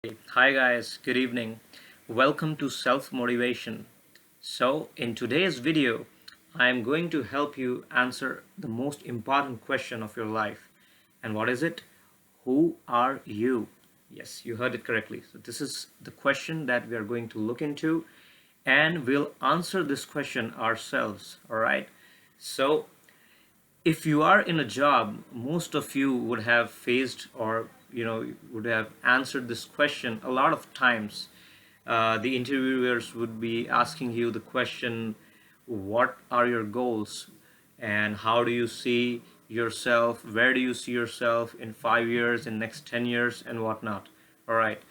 Hi guys, good evening. Welcome to Self Motivation. So, in today's video, I am going to help you answer the most important question of your life. And what is it? Who are you? Yes, you heard it correctly. So, this is the question that we are going to look into, and we'll answer this question ourselves. All right. So, if you are in a job, most of you would have faced or would have answered this question a lot of times. The interviewers would be asking you the question, what are your goals and how do you see yourself, where do you see yourself in 5 years, in next 10 years, and whatnot. All right.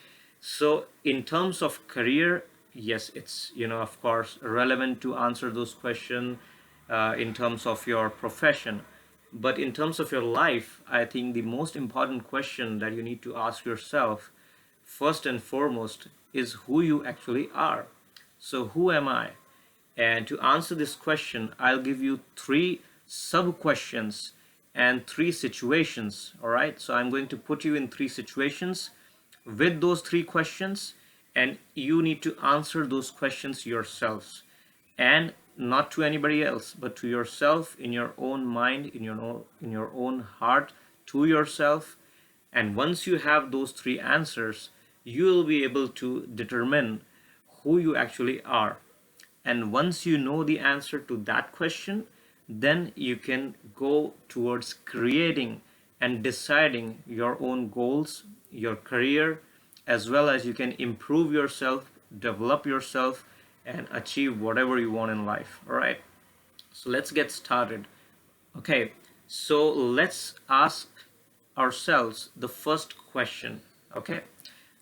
So in terms of career, yes, it's of course relevant to answer those questions in terms of your profession. But in terms of your life, I think the most important question that you need to ask yourself, first and foremost, is who you actually are. So, who am I? And to answer this question, I'll give you three sub questions and three situations. All right. So, I'm going to put you in three situations with those three questions, and you need to answer those questions yourselves, and not to anybody else, but to yourself, in your own mind, in your own heart, to yourself. And once you have those three answers, you will be able to determine who you actually are. And once you know the answer to that question, then you can go towards creating and deciding your own goals, your career, as well as you can improve yourself, develop yourself, and achieve whatever you want in life. All right. So let's get started. Okay. So let's ask ourselves the first question. Okay.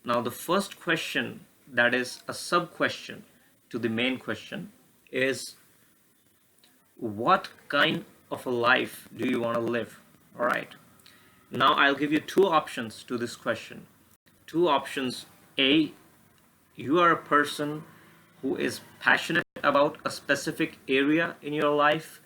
Now, the first question, that is a sub question to the main question, is what kind of a life do you want to live? All right. Now, I'll give you two options to this question. Two options. A, you are a person who is passionate about a specific area in your life.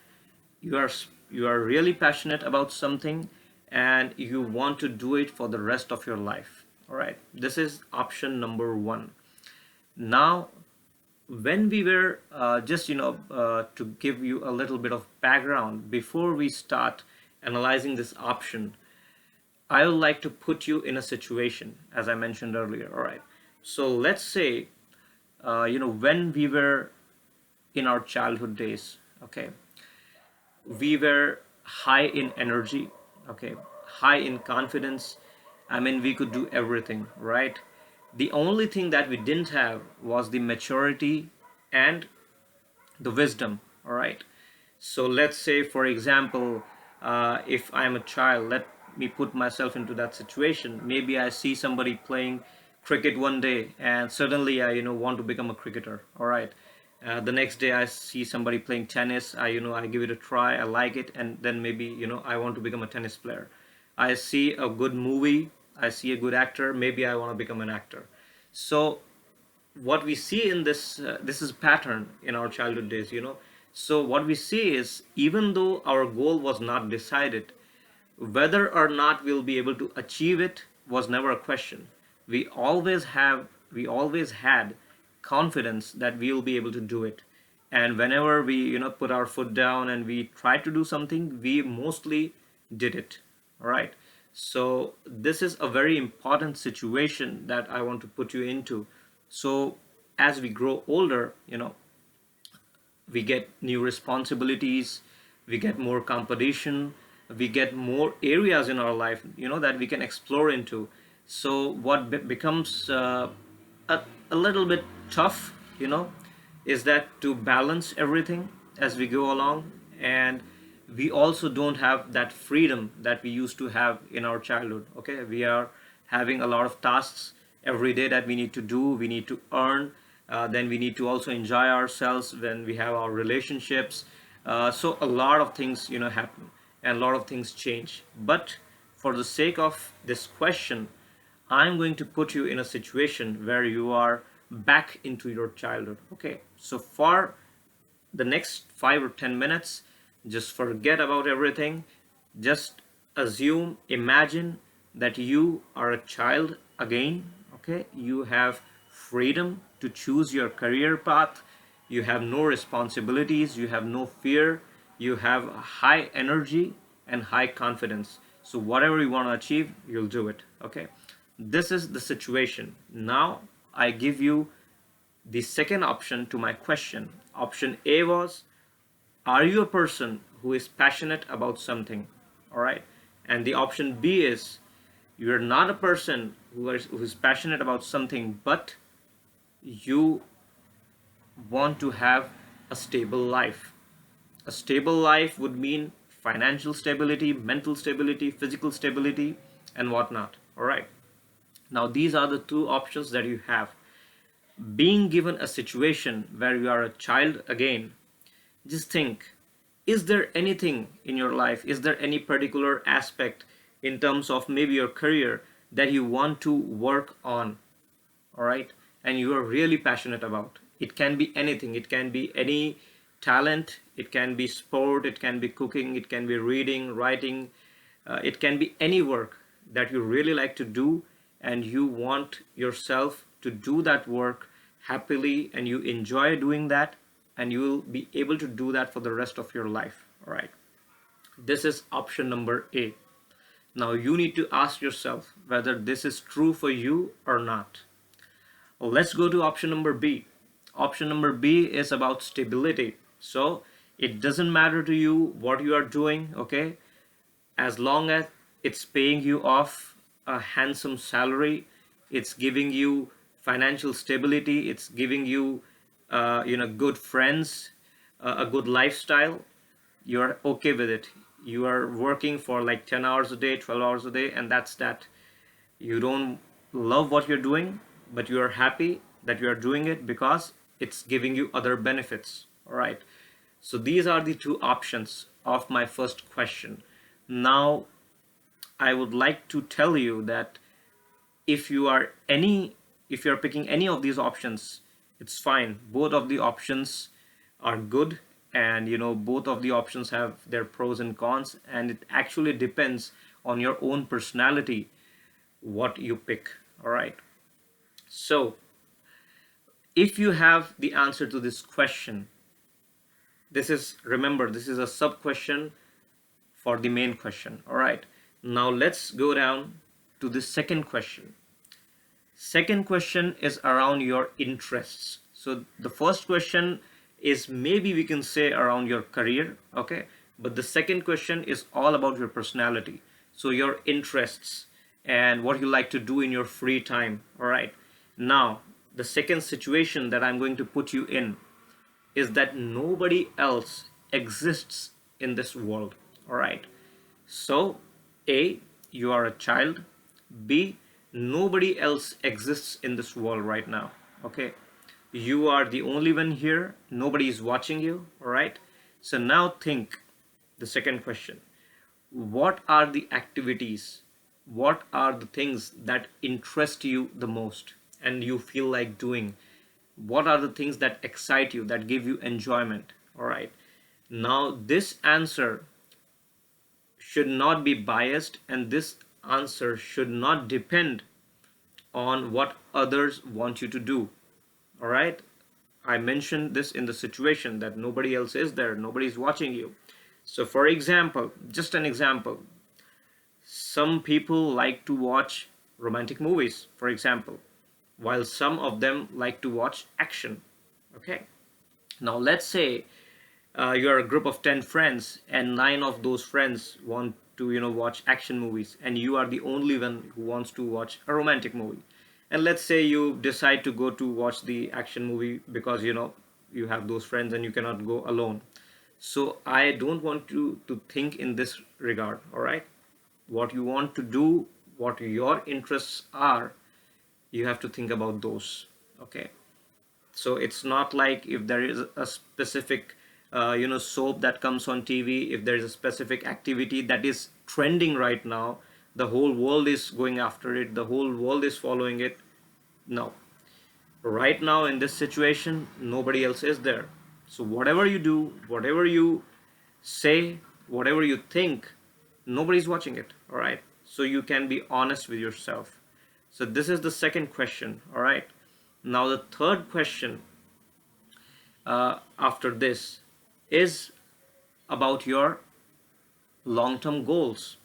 You are really passionate about something and you want to do it for the rest of your life. All right. This is option number one. Now, when we were to give you a little bit of background before we start analyzing this option, I would like to put you in a situation, as I mentioned earlier. All right. So let's say, when we were in our childhood days, okay, we were high in energy, okay, high in confidence. I mean, we could do everything, right? The only thing that we didn't have was the maturity and the wisdom. All right. So let's say, for example, if I'm a child, let me put myself into that situation. Maybe I see somebody playing cricket one day and suddenly I want to become a cricketer. All right. The next day I see somebody playing tennis. I give it a try, I like it, and then maybe I want to become a tennis player. I see a good movie, I see a good actor, maybe I want to become an actor. So what we see in this is pattern in our childhood days. So what we see is, even though our goal was not decided, whether or not we'll be able to achieve it was never a question. We always had confidence that we'll be able to do it. And whenever we put our foot down and we try to do something, we mostly did it. All right. So this is a very important situation that I want to put you into. So as we grow older, we get new responsibilities, we get more competition, we get more areas in our life that we can explore into. So what becomes a little bit tough is that to balance everything as we go along. And we also don't have that freedom that we used to have in our childhood. Okay, we are having a lot of tasks every day that we need to do, we need to earn, then we need to also enjoy ourselves when we have our relationships. So a lot of things happen and a lot of things change. But for the sake of this question, I'm going to put you in a situation where you are back into your childhood. Okay, so for the next 5 or 10 minutes, just forget about everything. Just assume, imagine that you are a child again. Okay. Okay, you have freedom to choose your career path. You have no responsibilities, you have no fear, you have high energy and high confidence. So whatever you want to achieve, you'll do it. Okay, this is the situation. Now I give you the second option to my question. Option A was, are you a person who is passionate about something? All right, and the option B is, you're not a person who is passionate about something, but you want to have a stable life. A stable life would mean financial stability, mental stability, physical stability, and whatnot. All right, now these are the two options that you have. Being given a situation where you are a child again, just think, is there anything in your life, is there any particular aspect in terms of maybe your career that you want to work on? All right, and you are really passionate about? It can be anything, it can be any talent, it can be sport, it can be cooking, it can be reading, writing, it can be any work that you really like to do, and you want yourself to do that work happily, and you enjoy doing that, and you will be able to do that for the rest of your life. All right, this is option number A. Now you need to ask yourself whether this is true for you or not. Let's go to option number B. Option number B is about stability. So it doesn't matter to you what you are doing, okay? As long as it's paying you off a handsome salary, it's giving you financial stability, it's giving you, good friends, a good lifestyle, you're okay with it. You are working for like 10 hours a day, 12 hours a day, and that's that. You don't love what you're doing, but you are happy that you are doing it because it's giving you other benefits. All right, so these are the two options of my first question. Now I would like to tell you that if you are any if you're picking any of these options, it's fine. Both of the options are good, and both of the options have their pros and cons, and it actually depends on your own personality what you pick. All right, so if you have the answer to this question, remember, this is a sub question for the main question. All right, now let's go down to the second question. Second question is around your interests. So the first question is, maybe we can say, around your career, okay? But the second question is all about your personality. So your interests and what you like to do in your free time, all right? Now, the second situation that I'm going to put you in is that nobody else exists in this world, all right? So, A, you are a child. B, nobody else exists in this world right now. Okay, you are the only one here, nobody is watching you. All right, so now think the second question. What are the activities, what are the things that interest you the most and you feel like doing? What are the things that excite you, that give you enjoyment? All right, now this answer should not be biased, and this answer should not depend on what others want you to do. All right, I mentioned this in the situation that nobody else is there, nobody's watching you. So for example, just an example, some people like to watch romantic movies, for example, while some of them like to watch action. Okay, now let's say you're a group of 10 friends, and 9 of those friends want to watch action movies, and you are the only one who wants to watch a romantic movie. And let's say you decide to go to watch the action movie because you have those friends and you cannot go alone. So I don't want you to think in this regard. All right, what you want to do, what your interests are, you have to think about those. Okay, so it's not like if there is a specific soap that comes on TV, if there is a specific activity that is trending right now, the whole world is going after it, the whole world is following it. No, right now in this situation, nobody else is there. So whatever you do, whatever you say, whatever you think, nobody's watching it. All right, so you can be honest with yourself. So this is the second question. All right. Now the third question after this is about your long-term goals.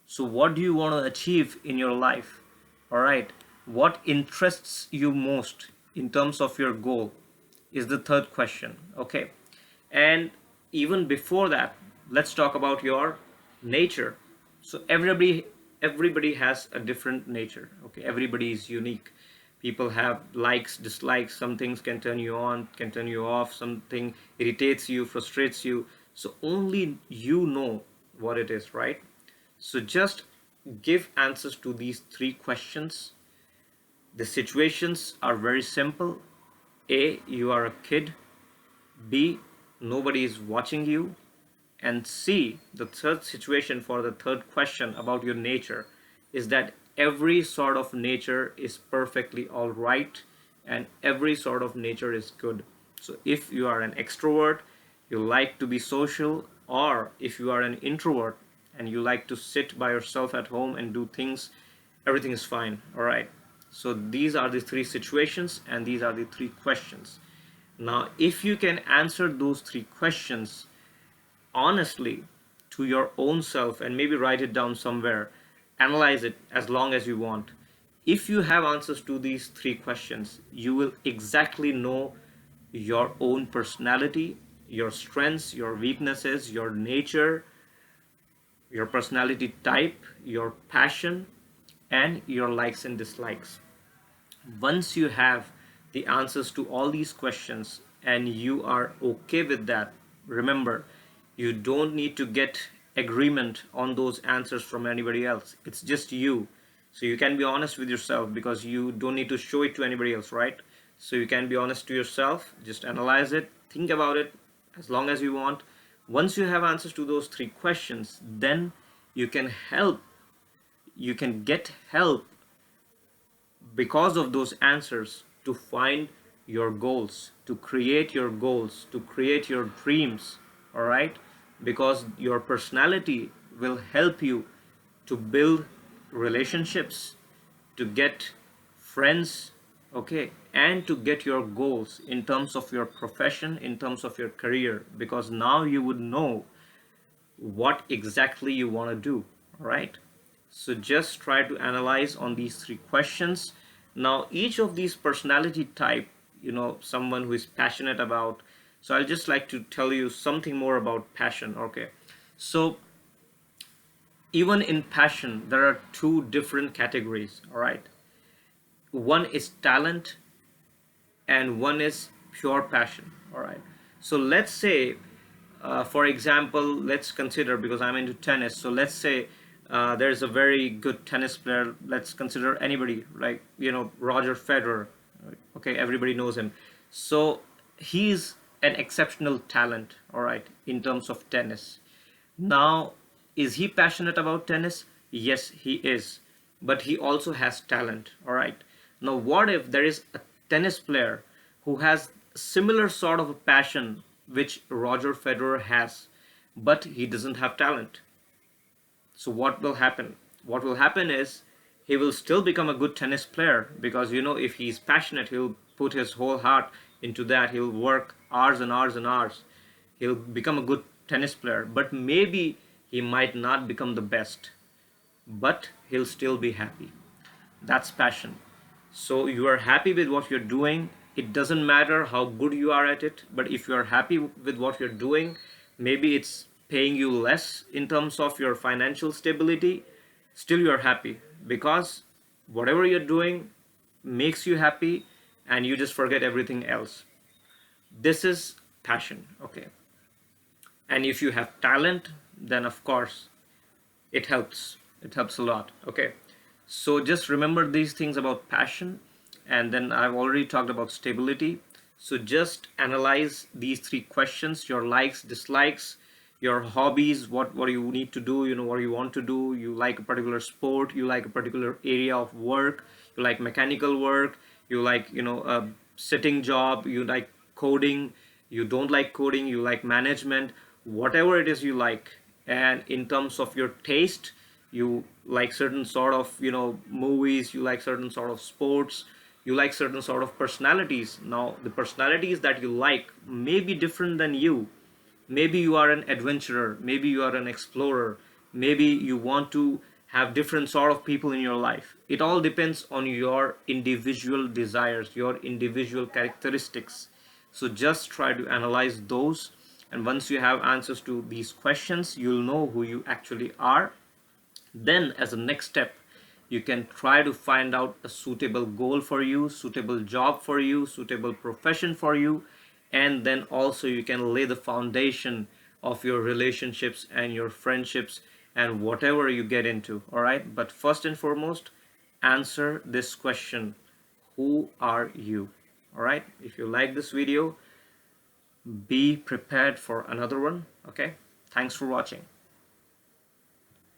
So what do you want to achieve in your life? All right. What interests you most in terms of your goal is the third question. Okay. And even before that, let's talk about your nature. So everybody has a different nature. Okay. Everybody is unique. People have likes, dislikes. Some things can turn you on, can turn you off. Something irritates you, frustrates you. So only you know what it is, right? So just give answers to these three questions. The situations are very simple. A, you are a kid. B, nobody is watching you. And C, the third situation for the third question about your nature is that every sort of nature is perfectly all right and every sort of nature is good. So if you are an extrovert, you like to be social, or if you are an introvert and you like to sit by yourself at home and do things, everything is fine. All right. So these are the three situations and these are the three questions. Now, if you can answer those three questions honestly to your own self and maybe write it down somewhere, analyze it as long as you want. If you have answers to these three questions, you will exactly know your own personality, your strengths, your weaknesses, your nature, your personality type, your passion, and your likes and dislikes. Once you have the answers to all these questions and you are okay with that, remember, you don't need to get agreement on those answers from anybody else. It's just you. So you can be honest with yourself because you don't need to show it to anybody else, right? So you can be honest to yourself, just analyze it, think about it as long as you want. Once you have answers to those three questions, then you can help, you can get help because of those answers to find your goals, to create your goals, to create your dreams. All right, because your personality will help you to build relationships, to get friends, okay, and to get your goals in terms of your profession, in terms of your career, because now you would know what exactly you want to do. All right, so just try to analyze on these three questions. Now each of these personality type, someone who is passionate about, so I'll just like to tell you something more about passion. Okay, so even in passion there are two different categories. All right, one is talent and one is pure passion. All right, so let's say, for example, let's consider, because I'm into tennis, so let's say there's a very good tennis player. Let's consider anybody, like, Roger Federer. Okay, everybody knows him. So he's an exceptional talent, all right, in terms of tennis. Now, is he passionate about tennis? Yes, he is. But he also has talent, all right? Now, what if there is a tennis player who has similar sort of a passion which Roger Federer has, but he doesn't have talent? So what will happen? What will happen is he will still become a good tennis player because, if he's passionate, he'll put his whole heart into that. He'll work hours and hours and hours. He'll become a good tennis player, but maybe he might not become the best, but he'll still be happy. That's passion. So you are happy with what you're doing. It doesn't matter how good you are at it, but if you are happy with what you're doing, maybe it's paying you less in terms of your financial stability, still you're happy because whatever you're doing makes you happy and you just forget everything else. This is passion, okay? And if you have talent, then of course it helps a lot. Okay, so just remember these things about passion, and then I've already talked about stability. So just analyze these three questions: your likes, dislikes, your hobbies, what you need to do, what you want to do. You like a particular sport, you like a particular area of work, you like mechanical work, you like, a sitting job, you like coding, you don't like coding, you like management, whatever it is you like. And in terms of your taste, you like certain sort of movies, you like certain sort of sports, you like certain sort of personalities. Now the personalities that you like may be different than you. Maybe you are an adventurer, maybe you are an explorer, maybe you want to have different sort of people in your life. It all depends on your individual desires, your individual characteristics. So just try to analyze those, and once you have answers to these questions, you'll know who you actually are. Then as a next step, you can try to find out a suitable goal for you, suitable job for you, suitable profession for you, and then also you can lay the foundation of your relationships and your friendships and whatever you get into. All right, but first and foremost, answer this question: who are you? All right, if you like this video, be prepared for another one. Okay, thanks for watching.